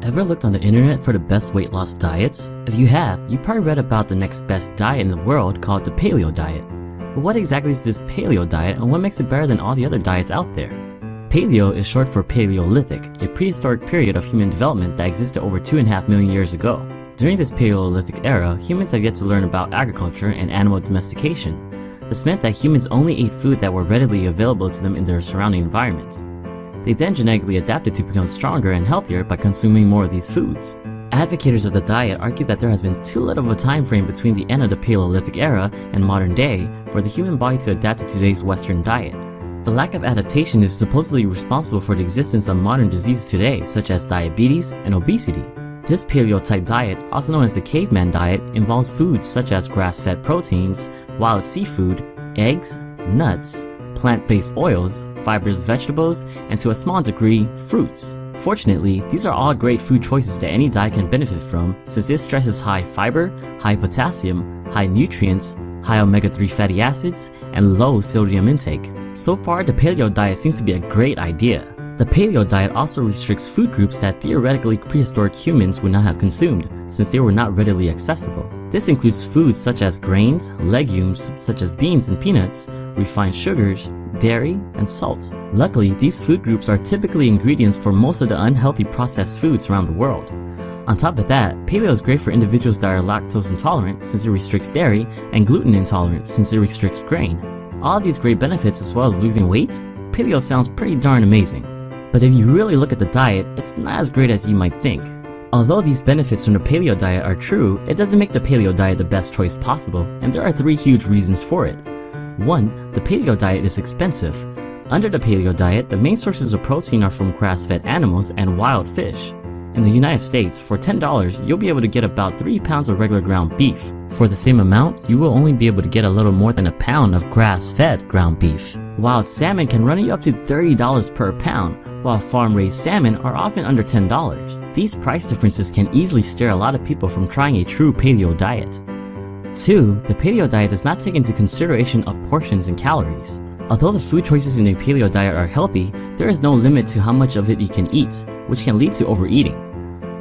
Ever looked on the internet for the best weight loss diets? If you have, you probably read about the next best diet in the world called the Paleo diet. But what exactly is this Paleo diet and what makes it better than all the other diets out there? Paleo is short for Paleolithic, a prehistoric period of human development that existed over 2.5 million years ago. During this Paleolithic era, humans have yet to learn about agriculture and animal domestication. This meant that humans only ate food that were readily available to them in their surrounding environments. They then genetically adapted to become stronger and healthier by consuming more of these foods. Advocates of the diet argue that there has been too little of a time frame between the end of the Paleolithic era and modern day for the human body to adapt to today's Western diet. The lack of adaptation is supposedly responsible for the existence of modern diseases today, such as diabetes and obesity. This paleo-type diet, also known as the caveman diet, involves foods such as grass-fed proteins, wild seafood, eggs, nuts, plant-based oils, fibrous vegetables, and to a small degree, fruits. Fortunately, these are all great food choices that any diet can benefit from, since it stresses high fiber, high potassium, high nutrients, high omega-3 fatty acids, and low sodium intake. So far, the paleo diet seems to be a great idea. The paleo diet also restricts food groups that theoretically prehistoric humans would not have consumed, since they were not readily accessible. This includes foods such as grains, legumes such as beans and peanuts, refined sugars, dairy, and salt. Luckily, these food groups are typically ingredients for most of the unhealthy processed foods around the world. On top of that, paleo is great for individuals that are lactose intolerant since it restricts dairy, and gluten intolerant since it restricts grain. All of these great benefits as well as losing weight, paleo sounds pretty darn amazing. But if you really look at the diet, it's not as great as you might think. Although these benefits from the paleo diet are true, it doesn't make the paleo diet the best choice possible, and there are 3 huge reasons for it. 1. The paleo diet is expensive. Under the paleo diet, the main sources of protein are from grass-fed animals and wild fish. In the United States, for $10, you'll be able to get about 3 pounds of regular ground beef. For the same amount, you will only be able to get a little more than a pound of grass-fed ground beef. Wild salmon can run you up to $30 per pound, while farm-raised salmon are often under $10. These price differences can easily steer a lot of people from trying a true paleo diet. 2. The paleo diet does not take into consideration of portions and calories. Although the food choices in a paleo diet are healthy, there is no limit to how much of it you can eat, which can lead to overeating.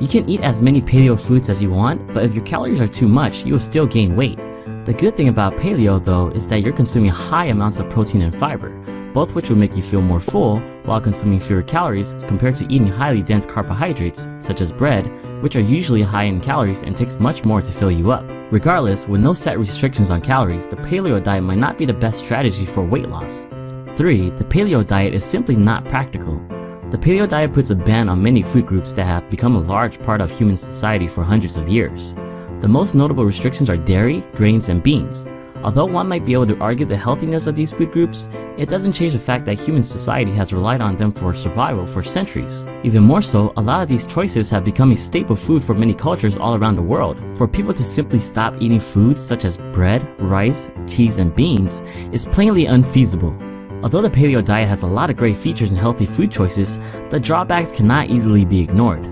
You can eat as many paleo foods as you want, but if your calories are too much, you will still gain weight. The good thing about paleo, though, is that you're consuming high amounts of protein and fiber, both which will make you feel more full while consuming fewer calories compared to eating highly dense carbohydrates, such as bread, which are usually high in calories and takes much more to fill you up. Regardless, with no set restrictions on calories, the paleo diet might not be the best strategy for weight loss. 3. The paleo diet is simply not practical. The paleo diet puts a ban on many food groups that have become a large part of human society for hundreds of years. The most notable restrictions are dairy, grains, and beans. Although one might be able to argue the healthiness of these food groups, it doesn't change the fact that human society has relied on them for survival for centuries. Even more so, a lot of these choices have become a staple food for many cultures all around the world. For people to simply stop eating foods such as bread, rice, cheese, and beans is plainly unfeasible. Although the paleo diet has a lot of great features and healthy food choices, the drawbacks cannot easily be ignored.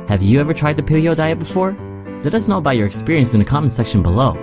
Have you ever tried the paleo diet before? Let us know about your experience in the comment section below.